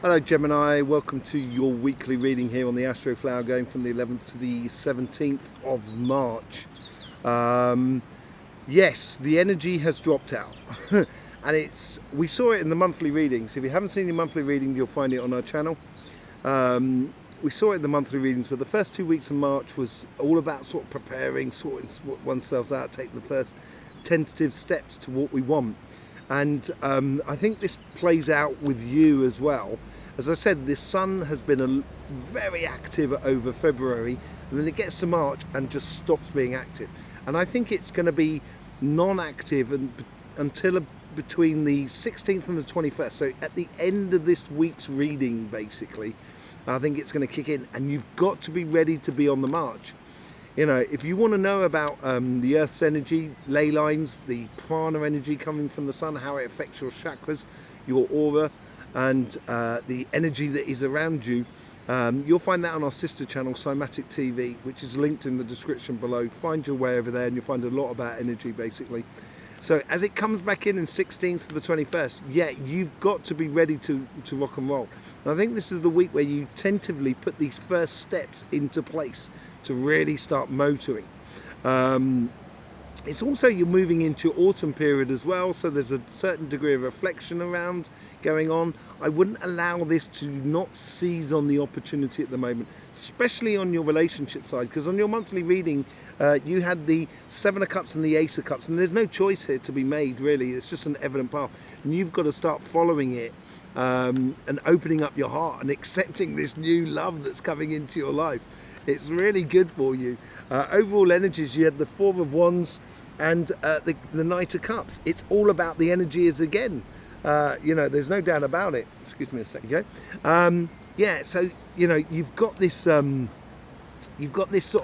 Hello Gemini, welcome to your weekly reading here on the Astroflower, going from the 11th to the 17th of March. Yes, the energy has dropped out and we saw it in the monthly readings. If you haven't seen your monthly reading, you'll find it on our channel. We saw it in the monthly readings where the first 2 weeks of March was all about sort of preparing, sorting oneself out, taking the first tentative steps to what we want. And I think this plays out with you as well. As I said, the sun has been very active over February, and then it gets to March and just stops being active. And I think it's going to be non-active until between the 16th and the 21st. So at the end of this week's reading, basically, I think it's going to kick in, and you've got to be ready to be on the march. You know, if you want to know about the Earth's energy, ley lines, the prana energy coming from the sun, how it affects your chakras, your aura, and the energy that is around you, you'll find that on our sister channel, Cymatic TV, which is linked in the description below. Find your way over there and you'll find a lot about energy, basically. So as it comes back in 16th to the 21st, yeah, you've got to be ready to rock and roll. And I think this is the week where you tentatively put these first steps into place to really start motoring. It's also, you're moving into your autumn period as well, so there's a certain degree of reflection around going on. I wouldn't allow this to not seize on the opportunity at the moment, especially on your relationship side, because on your monthly reading you had the Seven of Cups and the Ace of Cups, and there's no choice here to be made, really. It's just an evident path, and you've got to start following it and opening up your heart and accepting this new love that's coming into your life. It's really good for you. Overall energies, you had the Four of Wands and the Knight of Cups. It's all about the energies again. You know, there's no doubt about it. Excuse me a second, okay? Yeah, so you know, you've got this sort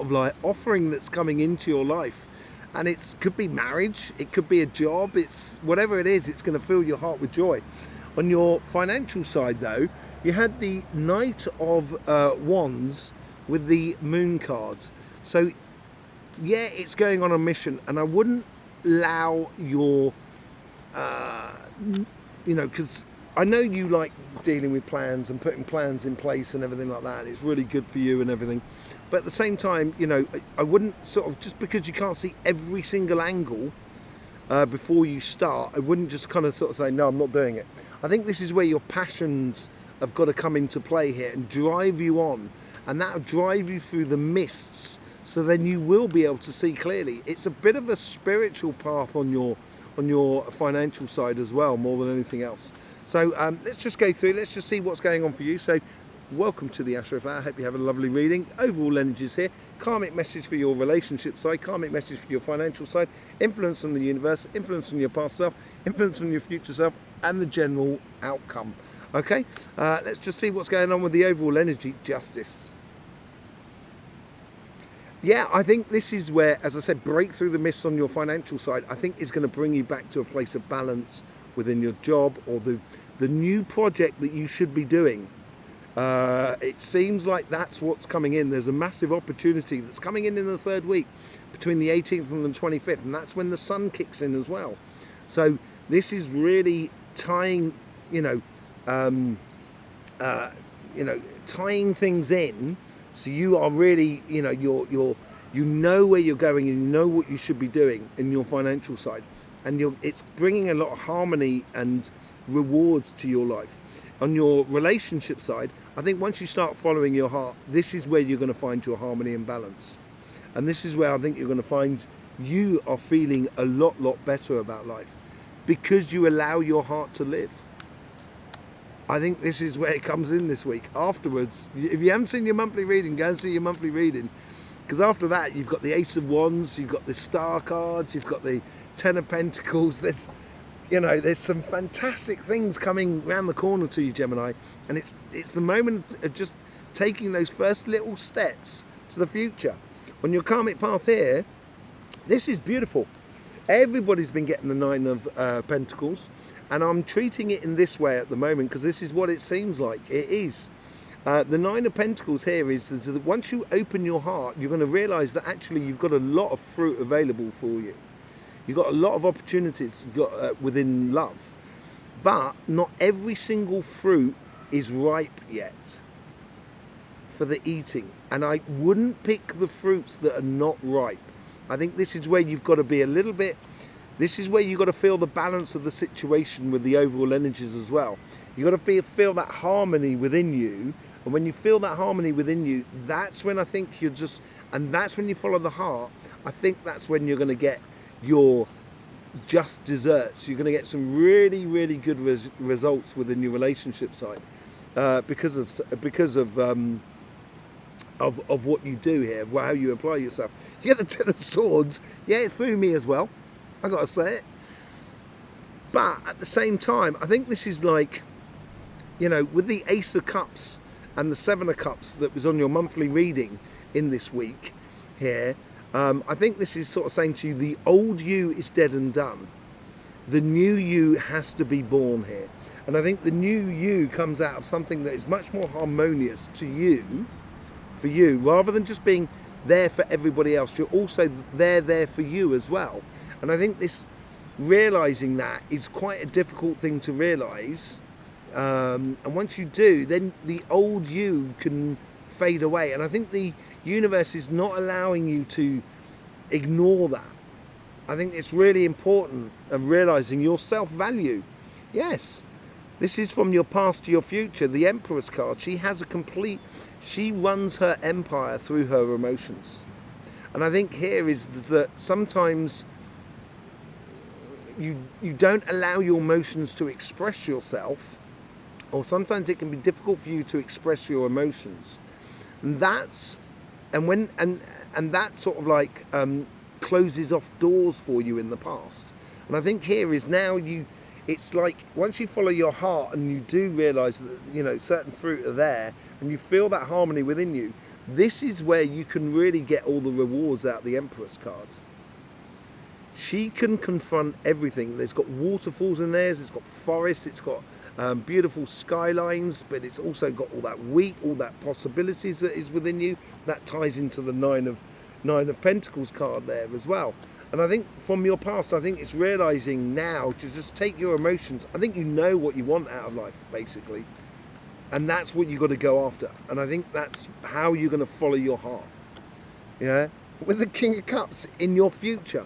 of like offering that's coming into your life, and it could be marriage, it could be a job, it's whatever it is, it's going to fill your heart with joy. On your financial side, though, you had the Knight of Wands with the Moon cards. So yeah, it's going on a mission, and I wouldn't allow your you know, because I know you like dealing with plans and putting plans in place and everything like that. It's really good for you and everything, but at the same time, you know, I wouldn't sort of, just because you can't see every single angle before you start, I wouldn't just kind of sort of say, no, I'm not doing it. I think this is where your passions have got to come into play here and drive you on, and that'll drive you through the mists, so then you will be able to see clearly. It's a bit of a spiritual path on your financial side as well, more than anything else. So let's just go through, let's just see what's going on for you. So welcome to the Astroflower. I hope you have a lovely reading. Overall energies here, karmic message for your relationship side, karmic message for your financial side, influence from the universe, influence from your past self, influence from your future self, and the general outcome. Okay, let's just see what's going on with the overall energy. Justice. Yeah, I think this is where, as I said, break through the mists on your financial side, I think is going to bring you back to a place of balance within your job or the new project that you should be doing. It seems like that's what's coming in. There's a massive opportunity that's coming in the third week between the 18th and the 25th, and that's when the sun kicks in as well. So this is really tying, tying things in. So you are really, you know where you're going, and you know what you should be doing in your financial side, and it's bringing a lot of harmony and rewards to your life. On your relationship side, I think once you start following your heart, this is where you're going to find your harmony and balance, and this is where I think you're going to find you are feeling a lot better about life, because you allow your heart to live. I think this is where it comes in this week. Afterwards, if you haven't seen your monthly reading, go and see your monthly reading, because after that you've got the Ace of Wands, you've got the Star cards, you've got the Ten of Pentacles. There's some fantastic things coming around the corner to you, Gemini, and it's the moment of just taking those first little steps to the future. On your karmic path here, this is beautiful. Everybody's been getting the Nine of Pentacles, and I'm treating it in this way at the moment because this is what it seems like it is. The Nine of Pentacles here is that once you open your heart, you're going to realize that actually you've got a lot of fruit available for you. You've got a lot of opportunities within love, but not every single fruit is ripe yet for the eating, and I wouldn't pick the fruits that are not ripe. I think this is where you've got to be a little bit, this is where you've got to feel the balance of the situation with the overall energies as well. You've got to feel that harmony within you, and when you feel that harmony within you, that's when I think you're just, and that's when you follow the heart. I think that's when you're going to get your just desserts. You're going to get some really, really good results within your relationship side because of what you do here, how you apply yourself. You get the Ten of Swords. Yeah, it threw me as well, I got to say it. But at the same time, I think this is like, you know, with the Ace of Cups and the Seven of Cups that was on your monthly reading in this week here, I think this is sort of saying to you, the old you is dead and done. The new you has to be born here. And I think the new you comes out of something that is much more harmonious to you, for you, rather than just being there for everybody else. You're also there for you as well. And I think this, realizing that is quite a difficult thing to realize. And once you do, then the old you can fade away. And I think the universe is not allowing you to ignore that. I think it's really important of realizing your self-value. Yes, this is from your past to your future. The Empress card, she runs her empire through her emotions. And I think here is that sometimes you don't allow your emotions to express yourself, or sometimes it can be difficult for you to express your emotions. And that's, and that sort of like closes off doors for you in the past. And I think here is now it's like once you follow your heart and you do realize that, you know, certain fruit are there and you feel that harmony within you, this is where you can really get all the rewards out of the Empress card. She can confront everything. There's got waterfalls in there, it's got forests, it's got beautiful skylines, but it's also got all that wheat, all that possibilities that is within you. That ties into the Nine of Pentacles card there as well. And I think from your past, I think it's realizing now to just take your emotions. I think you know what you want out of life, basically. And that's what you've got to go after. And I think that's how you're going to follow your heart. Yeah? With the King of Cups in your future,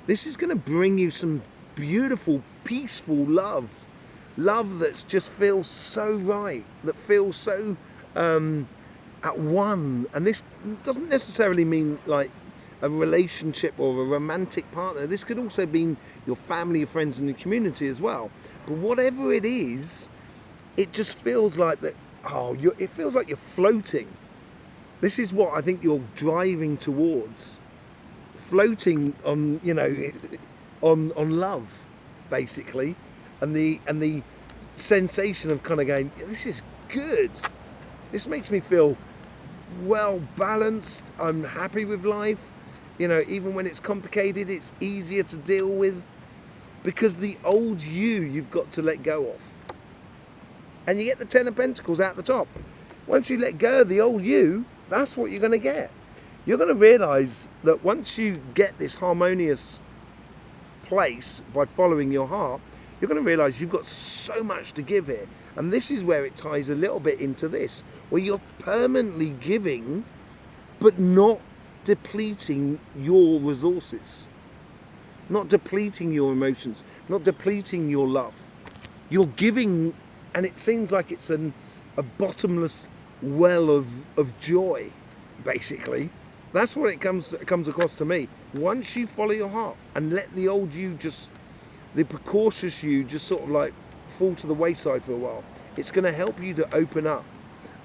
this is going to bring you some beautiful, peaceful love. Love that just feels so right, that feels so at one. And this doesn't necessarily mean like a relationship or a romantic partner. This could also be your family, your friends, and your community as well. But whatever it is, it just feels like that. Oh, it feels like you're floating. This is what I think you're driving towards. Floating on, you know, on love, basically, and the sensation of kind of going, this is good. This makes me feel well balanced. I'm happy with life. You know, even when it's complicated, it's easier to deal with, because the old you've got to let go of. And you get the Ten of Pentacles out the top. Once you let go of the old you, that's what you're going to get. You're going to realize that once you get this harmonious place by following your heart, you're going to realize you've got so much to give here. And this is where it ties a little bit into this, where you're permanently giving, but not depleting your resources, not depleting your emotions, not depleting your love. You're giving, and it seems like it's a bottomless well of joy, basically. That's what it comes across to me. Once you follow your heart and let the old you the precautious you just sort of like fall to the wayside for a while, it's going to help you to open up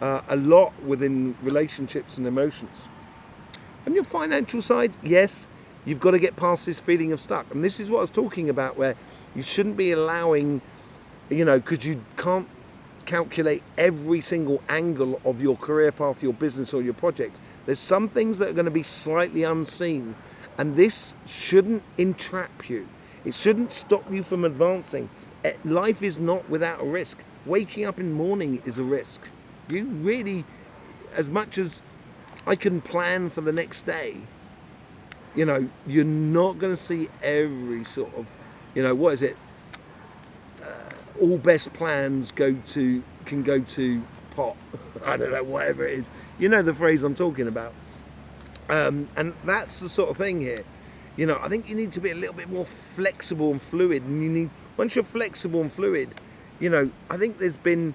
a lot within relationships and emotions. On your financial side, yes, you've got to get past this feeling of stuck. And this is what I was talking about, where you shouldn't be allowing, you know, because you can't calculate every single angle of your career path, your business, or your project. There's some things that are going to be slightly unseen, and this shouldn't entrap you. It shouldn't stop you from advancing. Life is not without a risk. Waking up in the morning is a risk. You really, as much as I can plan for the next day, you know, you're not going to see every sort of, you know, what is it? All best plans go can go to pot. I don't know, whatever it is. You know the phrase I'm talking about. And that's the sort of thing here. You know, I think you need to be a little bit more flexible and fluid. And once you're flexible and fluid, you know, I think there's been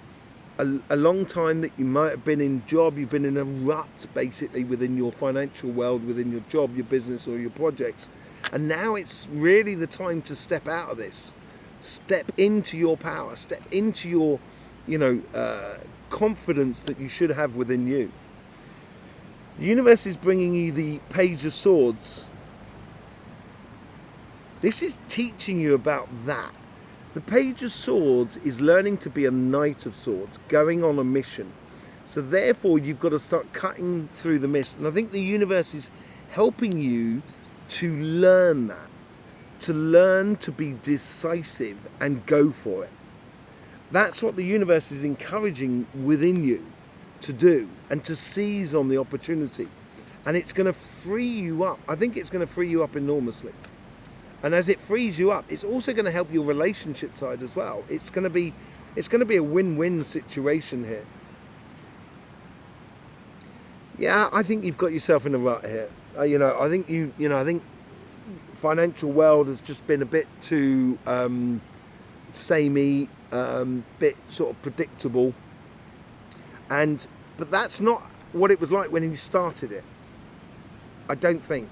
a long time that you might have been in job, you've been in a rut basically within your financial world, within your job, your business or your projects. And now it's really the time to step out of this. Step into your power, step into your, you know, confidence that you should have within you. The universe is bringing you the Page of Swords. This is teaching you about that. The Page of Swords is learning to be a Knight of Swords, going on a mission. So therefore you've got to start cutting through the mist. And I think the universe is helping you to learn that. To learn to be decisive and go for it. That's what the universe is encouraging within you to do, and to seize on the opportunity. And it's going to free you up. I think it's going to free you up enormously. And as it frees you up, it's also going to help your relationship side as well. It's going to be a win-win situation here. Yeah, I think you've got yourself in a rut here. You know, I think financial world has just been a bit too samey, bit sort of predictable. But that's not what it was like when you started it. I don't think.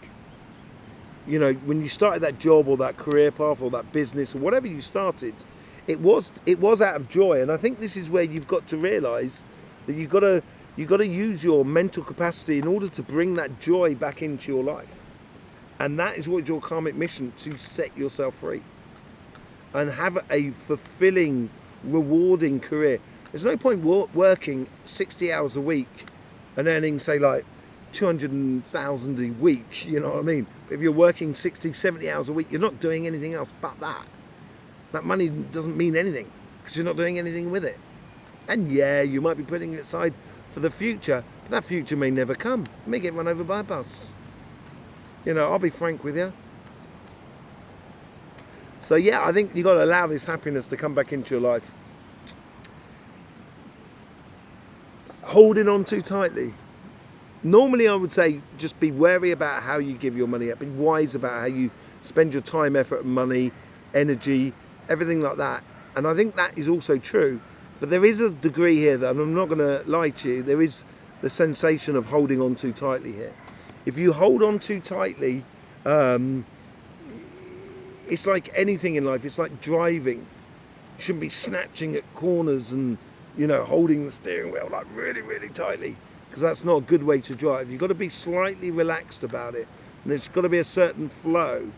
You know, when you started that job or that career path or that business or whatever you started, it was out of joy. And I think this is where you've got to realise that you've got to use your mental capacity in order to bring that joy back into your life. And that is what your karmic mission, to set yourself free and have a fulfilling, rewarding career. There's no point working 60 hours a week and earning, say, like 200,000 a week, you know what I mean? But if you're working 60, 70 hours a week, you're not doing anything else but that. That money doesn't mean anything because you're not doing anything with it. And yeah, you might be putting it aside for the future, but that future may never come. You may get run over by a bus. You know, I'll be frank with you. So yeah, I think you've got to allow this happiness to come back into your life. Holding on too tightly. Normally I would say just be wary about how you give your money up. Be wise about how you spend your time, effort, money, energy, everything like that. And I think that is also true. But there is a degree here that, and I'm not going to lie to you, there is the sensation of holding on too tightly here. If you hold on too tightly, it's like anything in life. It's like driving. You shouldn't be snatching at corners and, you know, holding the steering wheel like really, really tightly, because that's not a good way to drive. You've got to be slightly relaxed about it, and there's got to be a certain flow.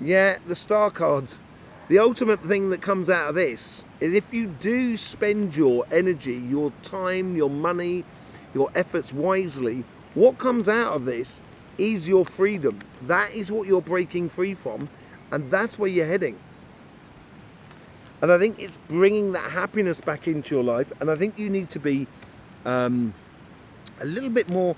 Yeah, the star cards. The ultimate thing that comes out of this is if you do spend your energy, your time, your money, your efforts wisely, what comes out of this is your freedom. That is what you're breaking free from, and that's where you're heading. And I think it's bringing that happiness back into your life, and I think you need to be a little bit more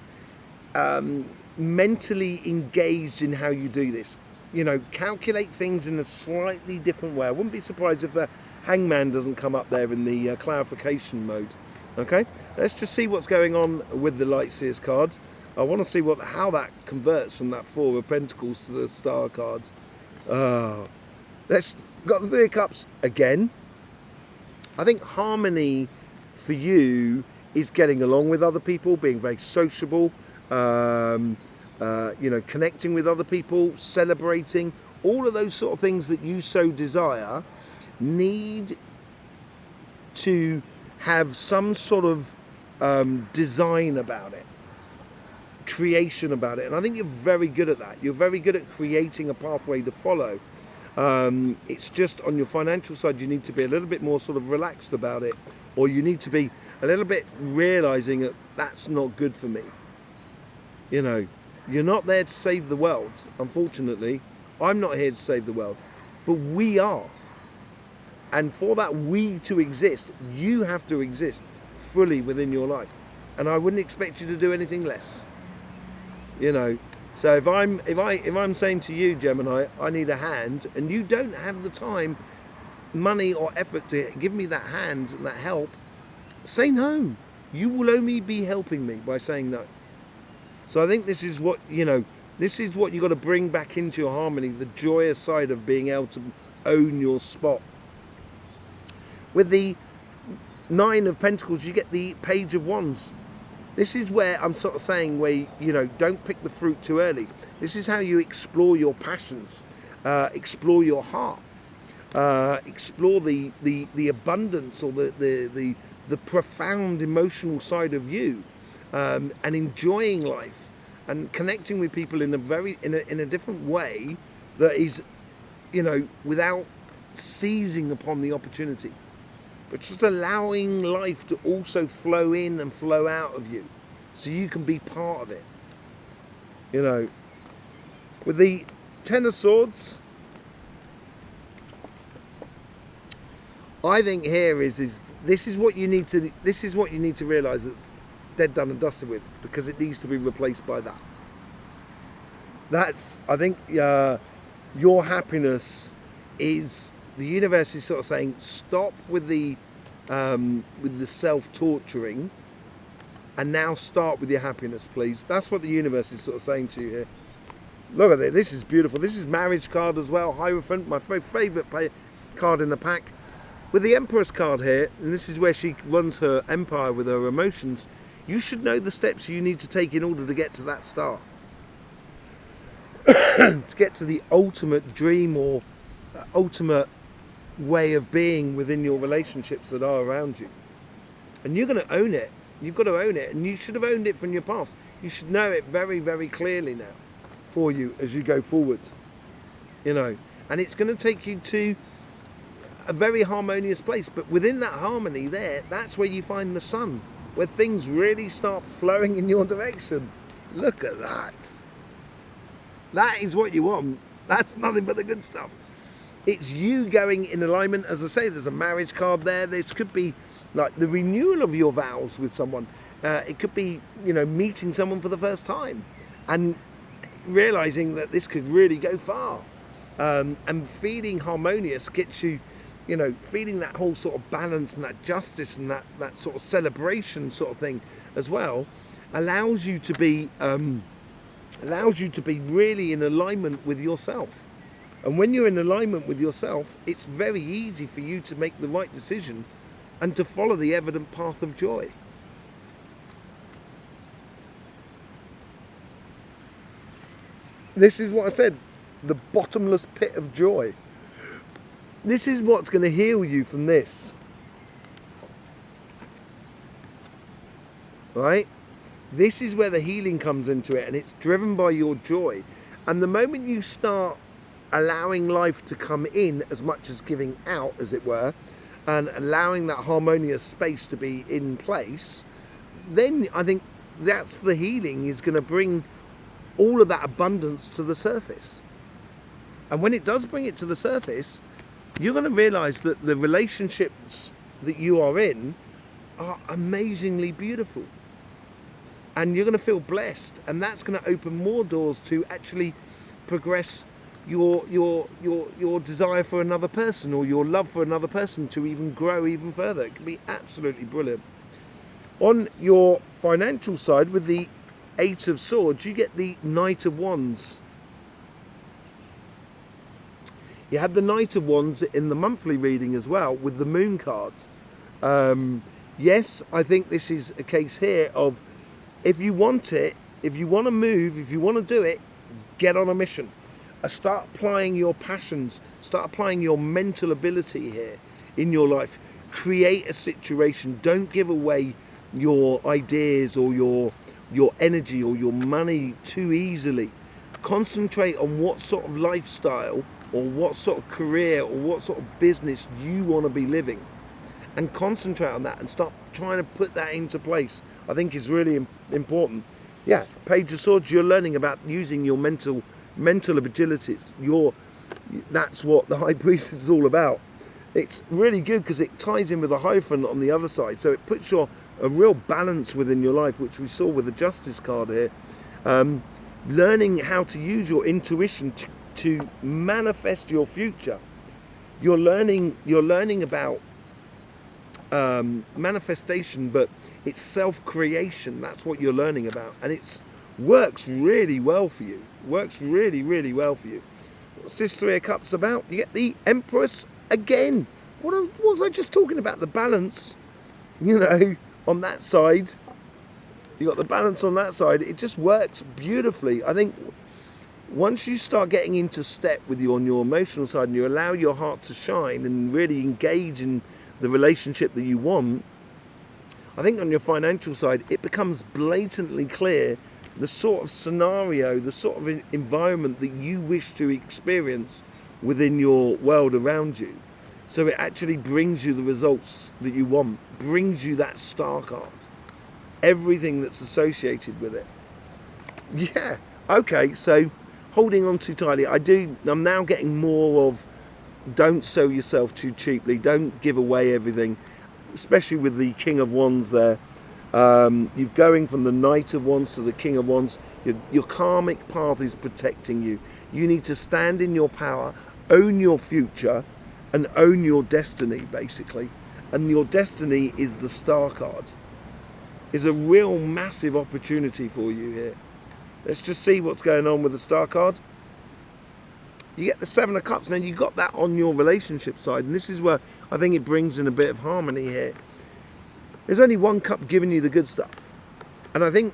mentally engaged in how you do this. You know, calculate things in a slightly different way. I wouldn't be surprised if the hangman doesn't come up there in the clarification mode. Okay, let's just see what's going on with the Light Seers cards. I want to see how that converts from that Four of Pentacles to the Star cards. Let's got the Three of Cups again. I think harmony for you is getting along with other people, being very sociable, you know, connecting with other people, celebrating, all of those sort of things that you so desire need to have some sort of design about it, creation about it. And I think you're very good at that. You're very good at creating a pathway to follow. It's just on your financial side, you need to be a little bit more sort of relaxed about it, or you need to be a little bit realizing that that's not good for me. You know, you're not there to save the world, unfortunately. I'm not here to save the world, but we are. And for that we to exist, you have to exist fully within your life. And I wouldn't expect you to do anything less. You know, so if I'm saying to you, Gemini, I need a hand, and you don't have the time, money or effort to give me that hand and that help, say no. You will only be helping me by saying no. So I think this is what, this is what you've got to bring back into your harmony, the joyous side of being able to own your spot. With the Nine of Pentacles, you get the Page of Wands. This is where I'm sort of saying where, don't pick the fruit too early. This is how you explore your passions, explore your heart, explore the abundance or the profound emotional side of you, and enjoying life and connecting with people in a different way that is, without seizing upon the opportunity, but just allowing life to also flow in and flow out of you so you can be part of it. With the Ten of Swords, I think here is this is what you need to realize that's dead, done and dusted with, because it needs to be replaced by that. That's, I think, your happiness is, the universe is sort of saying, stop with the self-torturing and now start with your happiness, please. That's what the universe is sort of saying to you here. Look at it, this is beautiful. This is marriage card as well, Hierophant, my favourite card in the pack. With the Empress card here, and this is where she runs her empire with her emotions, you should know the steps you need to take in order to get to that star. To get to the ultimate dream or ultimate way of being within your relationships that are around you. And you're going to own it. You've got to own it, and you should have owned it from your past. You should know it very, very clearly now for you as you go forward. And it's going to take you to a very harmonious place, but within that harmony there, that's where you find the sun, where things really start flowing in your direction. Look at that. That is what you want. That's nothing but the good stuff. It's you going in alignment. As I say, there's a marriage card there. This could be like the renewal of your vows with someone. It could be, meeting someone for the first time and realizing that this could really go far. And feeling harmonious gets you, feeling that whole sort of balance and that justice and that sort of celebration sort of thing as well, allows you to be really in alignment with yourself. And when you're in alignment with yourself, it's very easy for you to make the right decision and to follow the evident path of joy. This is what I said, the bottomless pit of joy. This is what's going to heal you from this. Right? This is where the healing comes into it, and it's driven by your joy. And the moment you start allowing life to come in as much as giving out, as it were, and allowing that harmonious space to be in place, then I think that's the healing is going to bring all of that abundance to the surface. And when it does bring it to the surface, you're going to realize that the relationships that you are in are amazingly beautiful. And you're going to feel blessed, and that's going to open more doors to actually progress your desire for another person, or your love for another person, to even grow even further. It can be absolutely brilliant. On your financial side, with the Eight of Swords, you get the Knight of Wands. You had the Knight of Wands in the monthly reading as well with the Moon card. Yes, I think this is a case here of, if you want it, if you want to move, if you want to do it, get on a mission. Start applying your passions, start applying your mental ability here in your life. Create a situation. Don't give away your ideas or your energy or your money too easily. Concentrate on what sort of lifestyle or what sort of career or what sort of business you want to be living, and concentrate on that and start trying to put that into place. I think is really important. Yeah, Page of Swords, you're learning about using your mental abilities. That's what the High Priestess is all about. It's really good because it ties in with the Hierophant on the other side, so it puts a real balance within your life, which we saw with the Justice card here. Learning how to use your intuition to manifest your future. You're learning about manifestation, but it's self-creation. That's what you're learning about, and it's works really well for you. Works really, really well for you. What's this Three of Cups about? You get the Empress again. What was I just talking about? The balance, you know, on that side. You got the balance on that side. It just works beautifully. I think once you start getting into step with you on your emotional side and you allow your heart to shine and really engage in the relationship that you want, I think on your financial side, it becomes blatantly clear the sort of scenario, the sort of environment that you wish to experience within your world around you. So it actually brings you the results that you want, brings you that star card, everything that's associated with it. Yeah, okay, so holding on too tightly, I'm now getting more of don't sell yourself too cheaply, don't give away everything, especially with the King of Wands there. You're going from the Knight of Wands to the King of Wands. Your karmic path is protecting you. You need to stand in your power, own your future, and own your destiny, basically. And your destiny is the star card. Is a real massive opportunity for you here. Let's just see what's going on with the star card. You get the Seven of Cups, and then you got that on your relationship side, and this is where I think it brings in a bit of harmony here. There's only one cup giving you the good stuff. And I think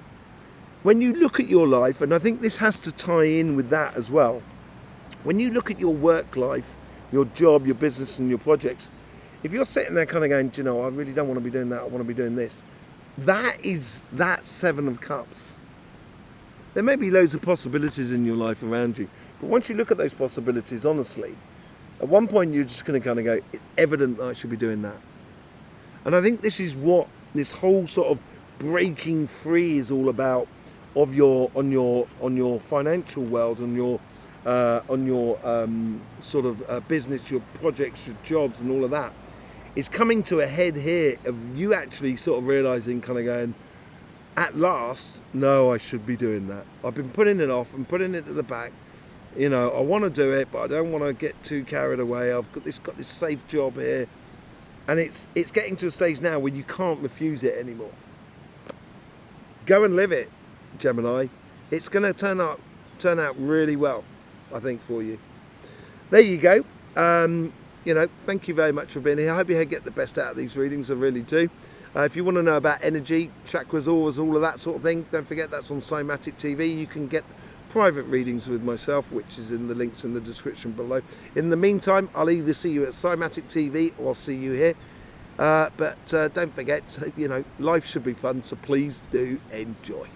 when you look at your life, and I think this has to tie in with that as well, when you look at your work life, your job, your business and your projects, if you're sitting there kind of going, do you know, I really don't want to be doing that, I want to be doing this, that is that Seven of Cups. There may be loads of possibilities in your life around you, but once you look at those possibilities honestly, at one point you're just going to kind of go, it's evident that I should be doing that. And I think this is what this whole sort of breaking free is all about of your on your financial world, on your sort of business, your projects, your jobs, and all of that is coming to a head here of you actually sort of realizing, kind of going, at last, no, I should be doing that. I've been putting it off and putting it to the back. You know, I want to do it, but I don't want to get too carried away. I've got this safe job here. And it's getting to a stage now where you can't refuse it anymore. Go and live it, Gemini. It's going to turn out really well, I think, for you. There you go. You know, thank you very much for being here. I hope you get the best out of these readings. I really do. If you want to know about energy, chakras, auras, all of that sort of thing, don't forget that's on Cymatic TV. You can get private readings with myself, which is in the links in the description below. In the meantime, I'll either see you at Cymatic TV or see you here. But don't forget, you know, life should be fun, so please do enjoy.